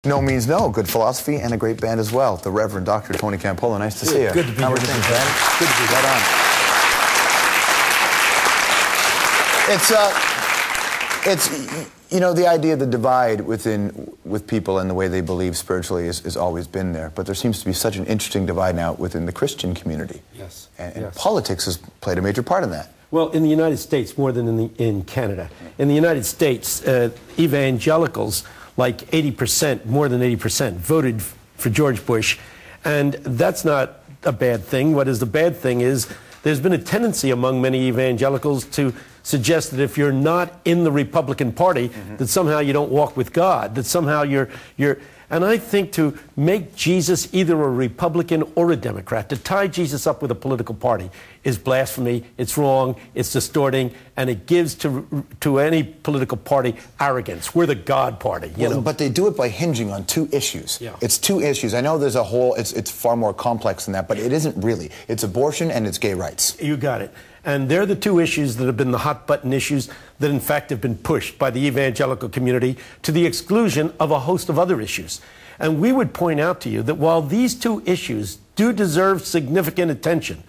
No means no. Good philosophy and a great band as well. The Reverend Dr. Tony Campolo. Nice to see you. Good to be here. How are things, man? Good to be right on. It's you know, the idea of the divide with people and the way they believe spiritually has always been there. But there seems to be such an interesting divide now within the Christian community. Yes. And politics has played a major part in that. Well, in the United States more than in Canada. In the United States, evangelicals, like 80%, more than 80%, voted for George Bush. And that's not a bad thing. What is the bad thing is there's been a tendency among many evangelicals to suggest that if you're not in the Republican Party, that somehow you don't walk with God, that somehow you're... And I think to make Jesus either a Republican or a Democrat, to tie Jesus up with a political party, is blasphemy, it's wrong, it's distorting, and it gives to any political party arrogance. We're the God party, you know. But they do it by hinging on two issues. Yeah. It's two issues. I know there's a whole, it's far more complex than that, but it isn't really. It's abortion and it's gay rights. You got it. And they're the two issues that have been the hot-button issues that, in fact, have been pushed by the evangelical community to the exclusion of a host of other issues. And we would point out to you that while these two issues do deserve significant attention,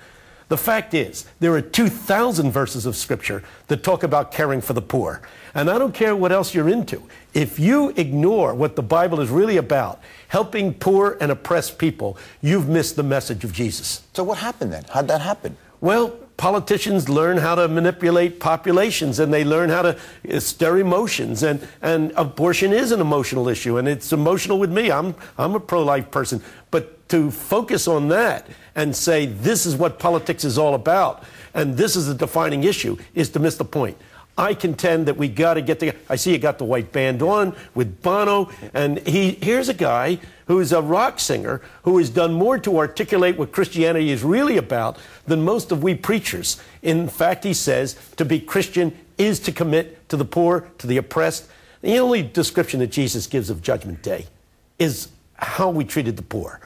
the fact is there are 2,000 verses of Scripture that talk about caring for the poor. And I don't care what else you're into. If you ignore what the Bible is really about, helping poor and oppressed people, you've missed the message of Jesus. So what happened then? How'd that happen? Well, politicians learn how to manipulate populations, and they learn how to stir emotions, and abortion is an emotional issue, and it's emotional with me. I'm a pro-life person, but to focus on that and say this is what politics is all about and this is a defining issue is to miss the point. I contend that we got to get together. I see you got the white band on with Bono, and here's a guy who is a rock singer who has done more to articulate what Christianity is really about than most of we preachers. In fact, he says to be Christian is to commit to the poor, to the oppressed. The only description that Jesus gives of Judgment Day is how we treated the poor.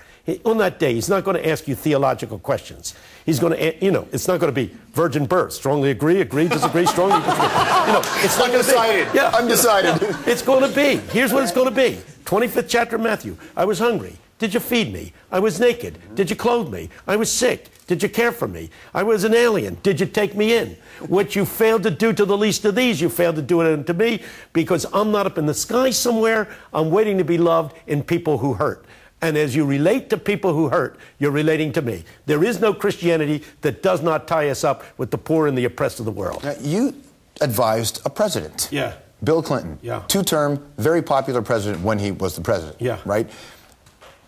On that day, he's not going to ask you theological questions. He's going to, you know, it's not going to be virgin birth. Strongly agree, disagree, strongly disagree. You know, it's not going to be. Yeah, I'm decided. Yeah, it's going to be. Here's what it's going to be. 25th chapter of Matthew. I was hungry. Did you feed me? I was naked. Did you clothe me? I was sick. Did you care for me? I was an alien. Did you take me in? What you failed to do to the least of these, you failed to do it to me, because I'm not up in the sky somewhere. I'm waiting to be loved in people who hurt. And as you relate to people who hurt, you're relating to me. There is no Christianity that does not tie us up with the poor and the oppressed of the world. Now, you advised a president. Yeah. Bill Clinton. Yeah. Two-term, very popular president when he was the president. Yeah. Right?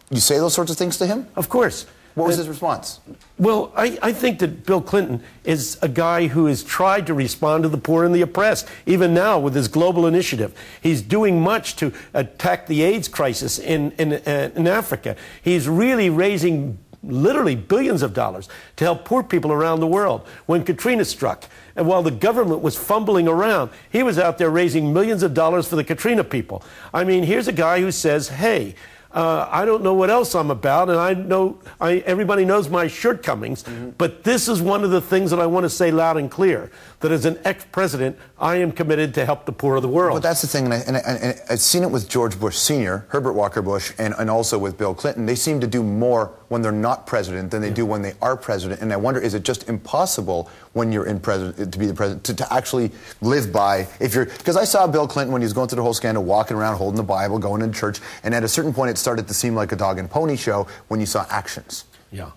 You say those sorts of things to him? Of course. What was his response? Well, I think that Bill Clinton is a guy who has tried to respond to the poor and the oppressed, even now with his global initiative. He's doing much to attack the AIDS crisis in Africa. He's really raising literally billions of dollars to help poor people around the world. When Katrina struck, and while the government was fumbling around, he was out there raising millions of dollars for the Katrina people. I mean, here's a guy who says, hey, I don't know what else I'm about, and I know everybody knows my shortcomings, but this is one of the things that I want to say loud and clear, that as an ex-president, I am committed to help the poor of the world. But that's the thing, and I've seen it with George Bush Sr., Herbert Walker Bush, and also with Bill Clinton. They seem to do more when they're not president than they do when they are president, and I wonder, is it just impossible when you're in president to be the president to actually live by, if you're, because I saw Bill Clinton when he was going through the whole scandal, walking around holding the Bible, going to church, and at a certain point it started to seem like a dog and pony show when you saw actions. Yeah.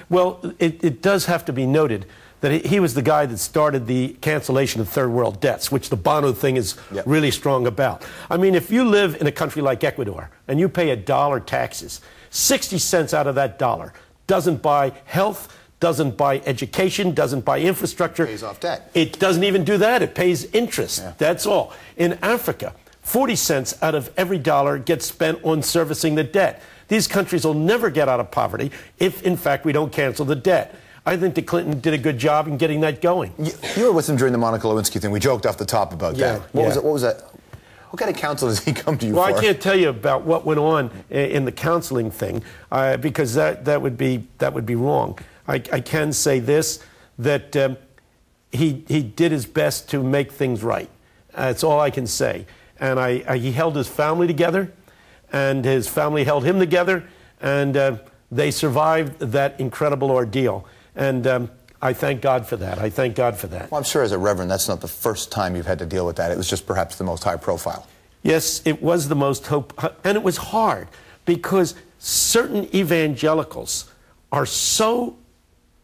Well, it does have to be noted that he was the guy that started the cancellation of third world debts, which the Bono thing is really strong about. I mean, if you live in a country like Ecuador and you pay $1 taxes, 60 cents out of that dollar doesn't buy health, doesn't buy education, doesn't buy infrastructure. It pays off debt. It doesn't even do that. It pays interest. Yeah. That's all. In Africa, 40 cents out of every dollar gets spent on servicing the debt. These countries will never get out of poverty if, in fact, we don't cancel the debt. I think that Clinton did a good job in getting that going. You were with him during the Monica Lewinsky thing. We joked off the top about that. What was that? What kind of counsel does he come to you for? Well, I can't tell you about what went on in the counseling thing because that would be wrong. I can say this, that he did his best to make things right. That's all I can say. And he held his family together. and his family held him together, and they survived that incredible ordeal. And I thank God for that. I thank God for that. Well, I'm sure as a reverend, that's not the first time you've had to deal with that. It was just perhaps the most high profile. Yes, it was the most and it was hard because certain evangelicals are so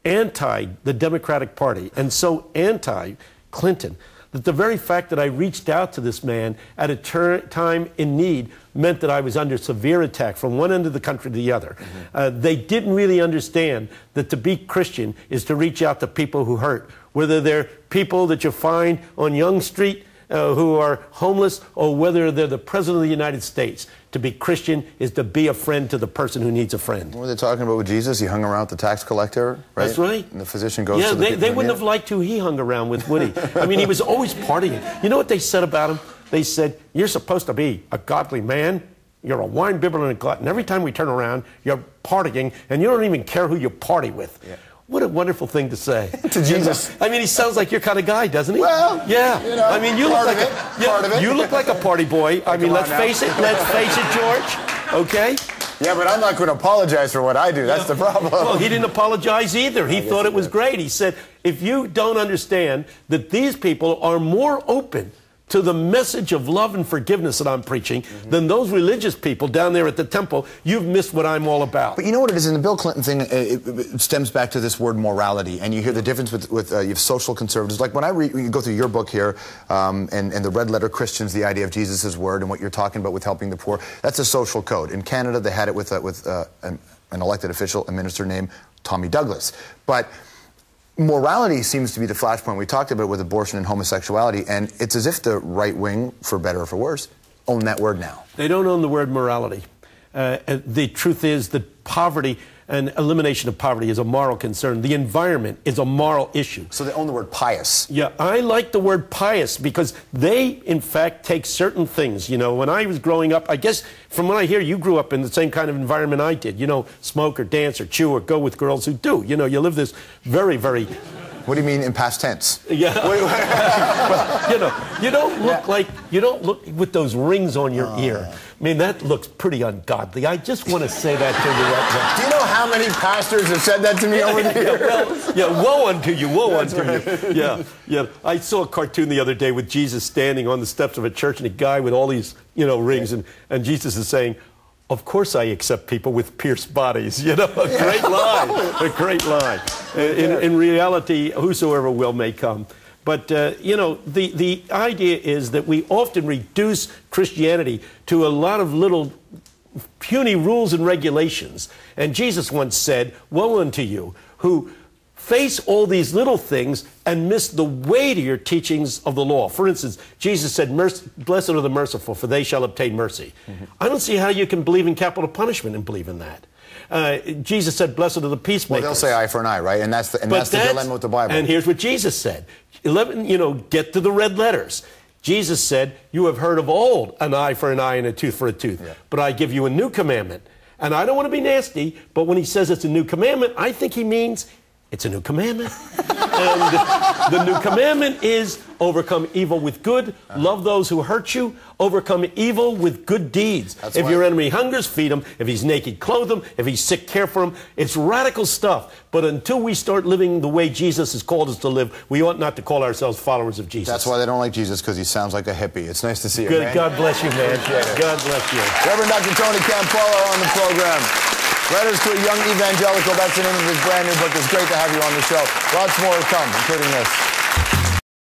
anti the Democratic Party and so anti-Clinton that the very fact that I reached out to this man at a time in need meant that I was under severe attack from one end of the country to the other. They didn't really understand that to be Christian is to reach out to people who hurt, whether they're people that you find on Young Street who are homeless, or whether they're the President of the United States. To be Christian is to be a friend to the person who needs a friend. What were they talking about with Jesus? He hung around with the tax collector, right? That's right. And the physician goes to the people they wouldn't have liked who he hung around with, would he? I mean, he was always partying. You know what they said about him? They said, you're supposed to be a godly man. You're a wine bibber and a glutton. Every time we turn around, you're partying, and you don't even care who you party with. Yeah. What a wonderful thing to say. To Jesus. I mean, he sounds like your kind of guy, doesn't he? Well, yeah. You know, I mean, you look like part of it. You look like a party boy. I mean, let's face it, George. Okay? Yeah, but I'm not going to apologize for what I do. That's the problem. Well, he didn't apologize either. He thought it was great. He said, if you don't understand that these people are more open to the message of love and forgiveness that I'm preaching than those religious people down there at the temple, you've missed what I'm all about. But you know what it is? In the Bill Clinton thing, it stems back to this word morality, and you hear the difference with you have social conservatives. Like when you go through your book here, and the Red Letter Christians, the idea of Jesus' word and what you're talking about with helping the poor, that's a social code. In Canada, they had it with an elected official, a minister named Tommy Douglas. But morality seems to be the flashpoint. We talked about it with abortion and homosexuality, and it's as if the right wing, for better or for worse, own that word now. They don't own the word morality. The truth is that poverty and elimination of poverty is a moral concern. The environment is a moral issue. So they own the word pious. Yeah, I like the word pious because they, in fact, take certain things. You know, when I was growing up, I guess from what I hear, you grew up in the same kind of environment I did. You know, smoke or dance or chew or go with girls who do. You know, you live this very, very... What do you mean in past tense? Yeah. Well, you know, you don't look with those rings on your ear. I mean, that looks pretty ungodly. I just want to say that to you right now. Do you know how many pastors have said that to me over the years? Woe unto you, woe unto you. Yeah. I saw a cartoon the other day with Jesus standing on the steps of a church and a guy with all these, rings, and Jesus is saying, of course I accept people with pierced bodies. You know, a great line, a great line. In reality, whosoever will may come. But, the idea is that we often reduce Christianity to a lot of little puny rules and regulations. And Jesus once said, woe unto you who face all these little things and miss the weightier teachings of the law. For instance, Jesus said, blessed are the merciful, for they shall obtain mercy. I don't see how you can believe in capital punishment and believe in that. Jesus said, blessed are the peacemakers. Well, they'll say eye for an eye, right? And that's the dilemma with the Bible. And here's what Jesus said. Get to the red letters. Jesus said, you have heard of old an eye for an eye and a tooth for a tooth. Yeah. But I give you a new commandment. And I don't want to be nasty, but when he says it's a new commandment, I think he means it's a new commandment. And the new commandment is overcome evil with good, love those who hurt you, overcome evil with good deeds. If your enemy hungers, feed him. If he's naked, clothe him. If he's sick, care for him. It's radical stuff. But until we start living the way Jesus has called us to live, we ought not to call ourselves followers of Jesus. That's why they don't like Jesus, because he sounds like a hippie. It's nice to see you, Good. man. God bless you, man. God bless you. Reverend Dr. Tony Campolo on the program. Letters to a Young Evangelical, that's the name of his brand new book. It's great to have you on the show. Lots more to come, including this.